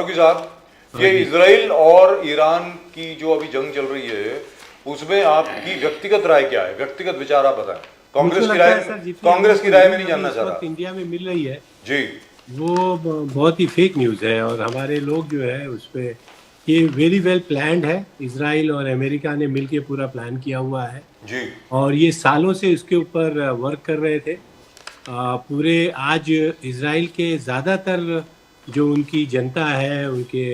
फारूकी साहब, ये इजराइल और ईरान की जो अभी जंग चल रही है उसमें आपकी व्यक्तिगत राय क्या है? व्यक्तिगत विचार आप बताएं। कांग्रेस की राय में नहीं जानना चाह रहा। इंडिया में मिल रही है जी वो बहुत ही फेक न्यूज़ है, और हमारे लोग जो है उस पे ये वेरी वेल प्लान्ड है। इसराइल और अमेरिका ने मिलकर पूरा प्लान किया हुआ है, जी और ये सालों से इसके ऊपर वर्क कर रहे थे। पूरे आज इसराइल के ज़्यादातर जो उनकी जनता है, उनके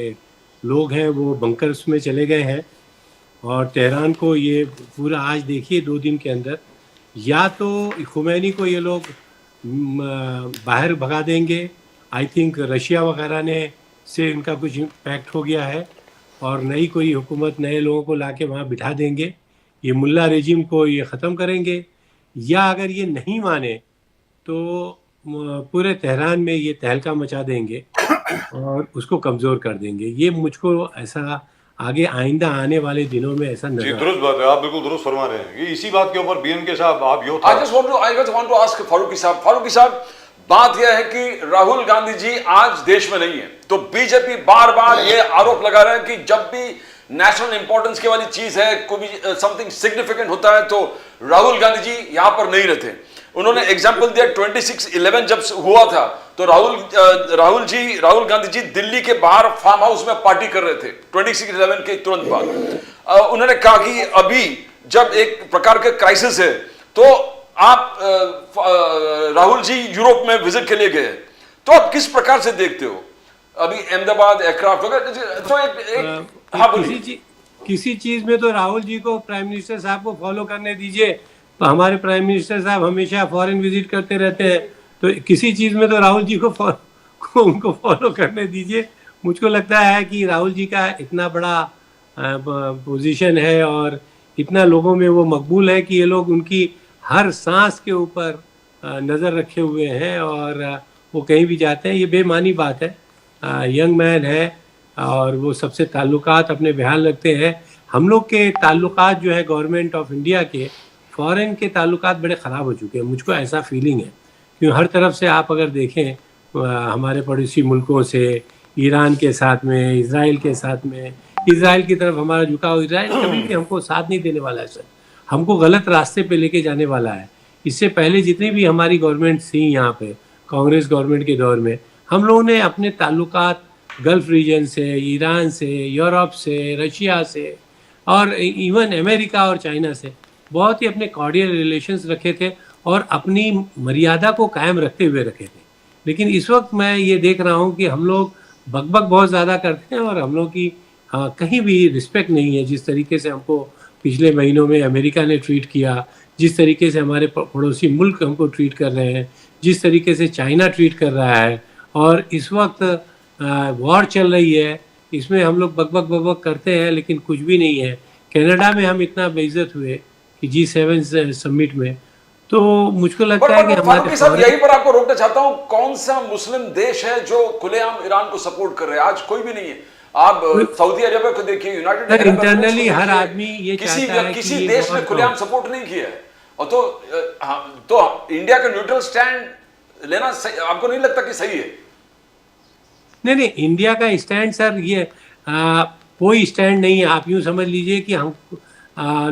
लोग हैं, वो बंकर्स में चले गए हैं। और तेहरान को ये पूरा आज देखिए 2 दिन के अंदर या तो खुमैनी को ये लोग बाहर भगा देंगे। आई थिंक रशिया वगैरह ने से इनका कुछ इम्पैक्ट हो गया है, और नई कोई हुकूमत नए लोगों को लाके वहाँ बिठा देंगे। ये मुल्ला रेजिम को ये ख़त्म करेंगे, या अगर ये नहीं माने तो पूरे तेहरान में ये तहलका मचा देंगे और उसको कमज़ोर कर देंगे। ये मुझको ऐसा आगे आइंदा आने वाले दिनों में ऐसा जी, नजर। दुरुस्त बात है, आप बिल्कुल दुरुस्त फरमा रहे हैं। ये इसी बात के ऊपर बीएनके साहब आप यो था। I just want to ask Farooqui साहब, बात यह है कि राहुल गांधी जी आज देश में नहीं है, तो बीजेपी बार बार ये आरोप लगा रहे हैं कि जब भी नेशनल इंपॉर्टेंस की वाली चीज है, कोई भी समथिंग सिग्निफिकेंट होता है, तो राहुल गांधी जी यहां पर नहीं रहते। उन्होंने एग्जाम्पल दिया 26/11 जब हुआ था, तो राहुल गांधी जी दिल्ली के बाहर फार्म हाउस में पार्टी कर रहे थे 26/11 के तुरंत बाद। उन्होंने कहा कि अभी जब एक प्रकार के क्राइसिस है, तो आप राहुल जी यूरोप में विजिट के लिए गए, तो आप किस प्रकार से देखते हो अभी अहमदाबाद एयरक्राफ्ट वगैरह? तो हाँ बोलिए। किसी चीज में तो राहुल जी को, प्राइम मिनिस्टर साहब को फॉलो करने दीजिए। हमारे प्राइम मिनिस्टर साहब हमेशा फॉरेन विजिट करते रहते हैं, तो किसी चीज में तो राहुल जी को उनको फॉलो करने दीजिए। मुझको लगता है कि राहुल जी का इतना बड़ा पोजीशन है और इतना लोगों में वो मकबूल है कि ये लोग उनकी हर सांस के ऊपर नज़र रखे हुए हैं, और वो कहीं भी जाते हैं। ये बेमानी बात है। यंग मैन है और वो सबसे ताल्लुकात अपने बहाल रखते हैं। हम लोग के ताल्लुकात जो है गवर्नमेंट ऑफ इंडिया के फॉरेन के ताल्लुकात बड़े ख़राब हो चुके हैं, मुझको ऐसा फीलिंग है। क्योंकि हर तरफ से आप अगर देखें हमारे पड़ोसी मुल्कों से, ईरान के साथ में, इज़राइल के साथ में, इज़राइल की तरफ हमारा झुकाव, इज़राइल कभी भी हमको साथ नहीं देने वाला है सर, हमको गलत रास्ते पे लेके जाने वाला है। इससे पहले जितनी भी हमारी गवर्नमेंट थी यहाँ पे कांग्रेस गवर्नमेंट के दौर में, हम लोगों ने अपने ताल्लुकात गल्फ़ रीजन से, ईरान से, यूरोप से, रशिया से और इवन अमेरिका और चाइना से बहुत ही अपने कॉर्डियल रिलेशंस रखे थे और अपनी मर्यादा को कायम रखते हुए रखे थे। लेकिन इस वक्त मैं ये देख रहा हूँ कि हम लोग बकबक बहुत ज़्यादा करते हैं और हम लोग की कहीं भी रिस्पेक्ट नहीं है। जिस तरीके से हमको पिछले महीनों में अमेरिका ने ट्रीट किया, जिस तरीके से हमारे पड़ोसी मुल्क हमको ट्रीट कर रहे हैं, जिस तरीके से चाइना ट्रीट कर रहा है, और इस वक्त वॉर चल रही है, इसमें हम लोग बकबक करते हैं लेकिन कुछ भी नहीं है। कनाडा में हम इतना बेइज्जत हुए कि G7 समिट में, तो मुझको लगता है कि हमारे साहब यहीं पर आपको रोकना चाहता हूं, कौन सा मुस्लिम देश है जो खुलेआम ईरान को सपोर्ट कर रहे हैं? आज कोई भी नहीं है। आप सऊदी अरेबिया को देखिए, यूनाइटेड अरब इंटरनली हर आदमी ये चाहता है कि किसी देश ने खुलेआम सपोर्ट नहीं किया है। और तो इंडिया का न्यूट्रल स्टैंड लेना आपको नहीं लगता कि सही है? नहीं, इंडिया का स्टैंड सर ये कोई स्टैंड नहीं है। आप यूँ समझ लीजिए कि हम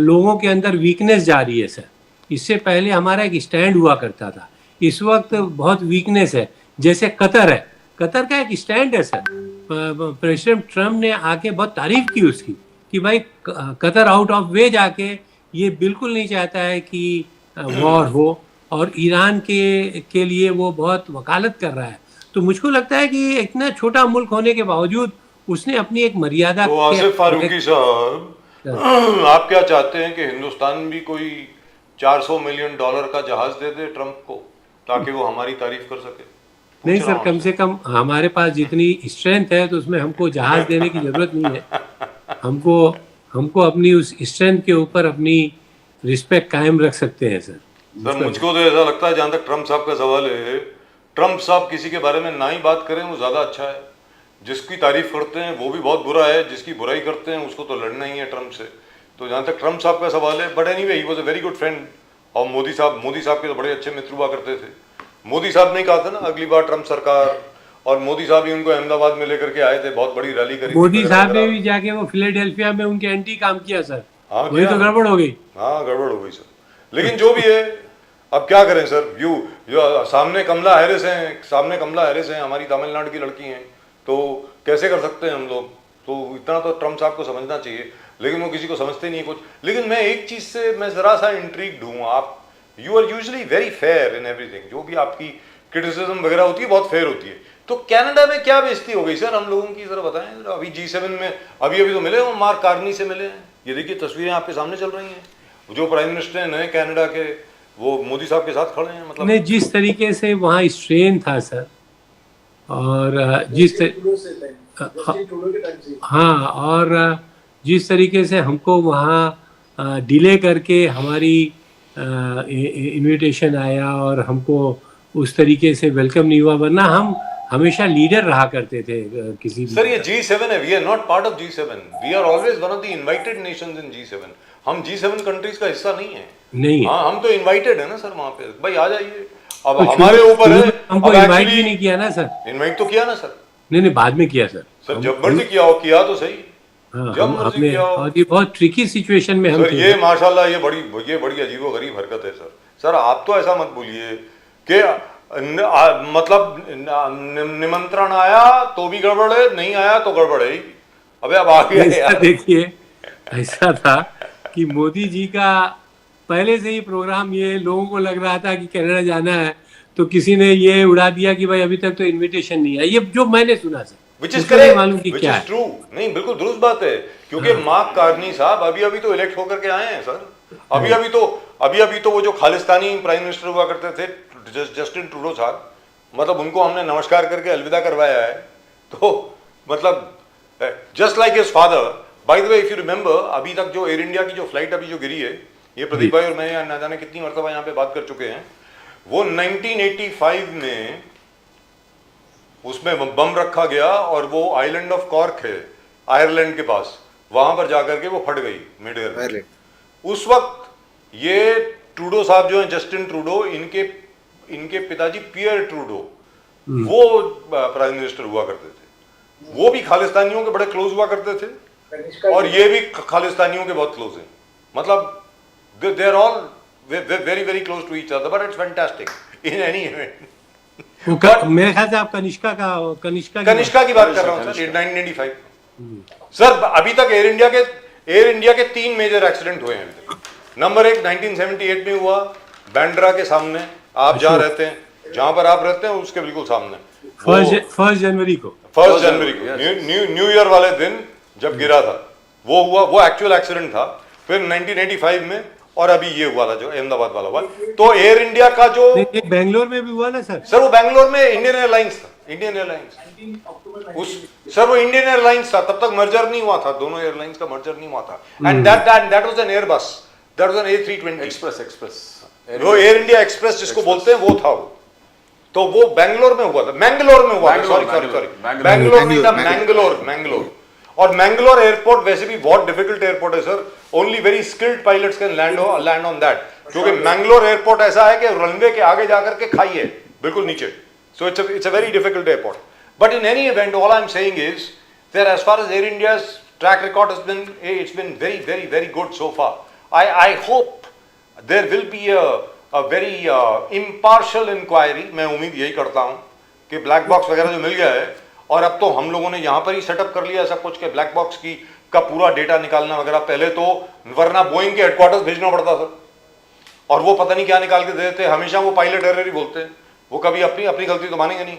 लोगों के अंदर वीकनेस जा रही है सर। इससे पहले हमारा एक स्टैंड हुआ करता था, इस वक्त बहुत वीकनेस है। जैसे कतर है, कतर का एक स्टैंड है सर। प्रेसिडेंट ट्रम्प ने आके बहुत तारीफ की उसकी कि भाई कतर आउट ऑफ वे जाके ये बिल्कुल नहीं चाहता है कि वॉर हो, और ईरान के लिए वो बहुत वकालत कर रहा है। तो मुझको लगता है कि इतना छोटा मुल्क होने के बावजूद उसने अपनी एक मर्यादा। तो आसिफ फारूकी साहब, आप क्या चाहते हैं कि हिंदुस्तान भी कोई $400 मिलियन का जहाज दे दे ट्रम्प को, ताकि वो हमारी तारीफ कर सके? नहीं सर, कम से कम हमारे पास जितनी स्ट्रेंथ है तो उसमें हमको जहाज देने की जरूरत नहीं है। हमको अपनी उस स्ट्रेंथ के ऊपर अपनी रिस्पेक्ट कायम रख सकते हैं सर। मुझको तो ऐसा लगता है, जहाँ तक ट्रम्प साहब का सवाल है, ट्रम्प साहब किसी के बारे में ना ही बात करें वो ज़्यादा अच्छा है। जिसकी तारीफ करते हैं वो भी बहुत बुरा है, जिसकी बुराई करते हैं उसको तो लड़ना ही है ट्रम्प से। तो जहाँ तक ट्रम्प साहब का सवाल है, but anyway he was a very good friend और मोदी साहब के तो बड़े अच्छे मित्र हुआ करते थे। मोदी साहब ने कहा था ना, अगली बार ट्रम्प सरकार और मोदी साहब ही उनको अहमदाबाद में लेकर के आए थे, बहुत बड़ी रैली करी थी मोदी वगैरह साहब ने वगैरह। भी जाके वो फिलाडेल्फिया में उनके एंटी काम किया सर, हाँ, वही किया तो ना। गड़बड़ हो गई। हाँ, गड़बड़ हो गई सर, लेकिन जो भी है अब क्या करें सर। यू जो सामने कमला हैरिस हैं, हमारी तमिलनाडु की लड़की हैं, तो कैसे कर सकते हैं हम लोग। तो इतना तो ट्रम्प साहब को समझना चाहिए, लेकिन वो किसी को समझते नहीं है कुछ। लेकिन मैं एक चीज से मैं जरा सा इंट्रीग्ड हूँ। आप you are usually very fair in everything, जो भी आपकी क्रिटिसिज्म वगैरह होती है बहुत फेयर होती है। तो कनाडा में क्या बेइज्जती हो गई सर हम लोगों की, जरा बताएं जरा। अभी G7 में अभी तो मिले, वो मार्क कार्नी से मिले हैं। ये देखिए तस्वीरें आपके सामने चल रही हैं, जो प्राइम मिनिस्टर हैं नए कनाडा के, वो मोदी साहब के साथ खड़े हैं। मतलब नहीं, जिस तरीके से वहाँ स्ट्रेन था सर, और हाँ, और जिस तरीके से हमको वहाँ डिले करके हमारी इनविटेशन आया और हमको उस तरीके से वेलकम नहीं हुआ, वरना हम हमेशा लीडर रहा करते थे किसी भी। सर ये G7 है, we are not part of G7, we are always one of the invited nations in G7। हम G7 कंट्रीज का हिस्सा नहीं है। नहीं, हाँ, हम तो इनवाइटेड है ना सर वहाँ पे, भाई आ जाइए। अब तो हमारे ऊपर है, हमको अब इनवाइट actually भी नहीं किया ना सर। इनवाइट तो किया ना सर। नहीं, बाद में किया सर। सर जब मर्जी किया हो, किया तो सही, हाँ, जब मर्जी हमने, किया हो। और ये बहुत ट्रिकी सिचुएशन में हम सर थे। ये माशाल्लाह ये बड़ी अजीबोगरीब हरकत है सर। सर आप तो ऐसा मत बोलिए कि मतलब निमंत्रण आया तो भी गड़बड़ है, नहीं आया तो गड़बड़ है। अबे अब आ गया ऐसा यार। देखिए, ऐसा था कि मोदी जी का पहले से ही प्रोग्राम, ये लोगों को लग रहा था कि कनाडा जाना है, तो किसी ने ये उड़ा दिया कि भाई अभी तक तो इनविटेशन नहीं है। ये जो मैंने सुना सर, Which is उसको नहीं correct, मालूम कि which क्या is है। true। नहीं, बिल्कुल दुरुस्त बात है, क्योंकि मार्क कार्नी साहब अभी तो इलेक्ट होकर के आए हैं सर। अभी तो वो जो खालिस्तानी प्राइम मिनिस्टर हुआ करते थे, जस्टिन ट्रूडो साहब, मतलब उनको हमने नमस्कार करके अलविदा करवाया है। तो मतलब just like his father. By the way, if you remember, अभी तक जो एयर इंडिया की जो फ्लाइट अभी जो गिरी है, ये प्रदीप भाई और मैं ना जाने कितनी मरतबा यहाँ पे बात कर चुके हैं, वो 1985 में उसमें बम रखा गया और वो आइलैंड ऑफ कॉर्क है आयरलैंड के पास, वहां पर जाकर के वो फट गई मिड एयर में। उस वक्त ये ट्रूडो साहब जो हैं, जस्टिन ट्रूडो, इनके पिताजी पियर ट्रूडो, वो प्राइम मिनिस्टर हुआ करते थे। वो भी खालिस्तानियों के बड़े क्लोज हुआ करते थे और ये भी खालिस्तानियों के बहुत क्लोज हैं। मतलब they are all very very close to each other, but it's fantastic in any event. मेरे ख्याल से आप कनिष्का की बात कर रहा हूँ सर, 1985। सर अभी तक एयर इंडिया के 3 मेजर एक्सीडेंट हुए हैं अभी तक। नंबर 1 1978 में हुआ बांद्रा के सामने, आप जहाँ रहते हैं, जहां पर आप रहते हैं उसके बिल्कुल सामने, 1 जनवरी को न्यू ईयर वाले दिन जब गिरा था, वो हुआ, वो एक्चुअल एक्सीडेंट था। फिर 1985 में, और अभी ये हुआ था जो अहमदाबाद वाला हुआ। तो एयर इंडिया का जो बेंगलोर में भी हुआ ना सर, वो बेंगलोर में इंडियन एयरलाइंस था, सर वो इंडियन एयरलाइंस था, तब तक मर्जर नहीं हुआ था, दोनों एयरलाइंस का मर्जर नहीं हुआ था। And that was an Airbus, that was an A320 express, वो एयर इंडिया एक्सप्रेस जिसको बोलते हैं, वो था वो। तो वो बेंगलोर में हुआ था, मैंगलोर में हुआ था, सॉरी बेंगलोर नहीं था, मैंगलोर। और मैंगलोर एयरपोर्ट वैसे भी बहुत डिफिकल्ट एयरपोर्ट है sir, only very skilled pilots can land on that, क्योंकि मैंगलोर एयरपोर्ट ऐसा है कि रनवे के आगे जाकर के खाई है बिल्कुल नीचे। So it's a very difficult airport, but in any event all I am saying is that as far as Air India's track record has been, it's been very very very good so far. I hope there will be a very impartial inquiry. मैं उम्मीद यही करता हूं कि black box वगैरह जो मिल गया है, और अब तो हम लोगों ने यहाँ पर ही सेटअप कर लिया सब कुछ, के ब्लैक बॉक्स का पूरा डेटा निकालना वगैरह, पहले तो वरना बोइंग के हेडक्वार्टर्स भेजना पड़ता था, और वो पता नहीं क्या निकाल के दे देते, हमेशा वो पायलट एरर ही बोलते हैं, वो कभी अपनी गलती तो मानेंगे नहीं।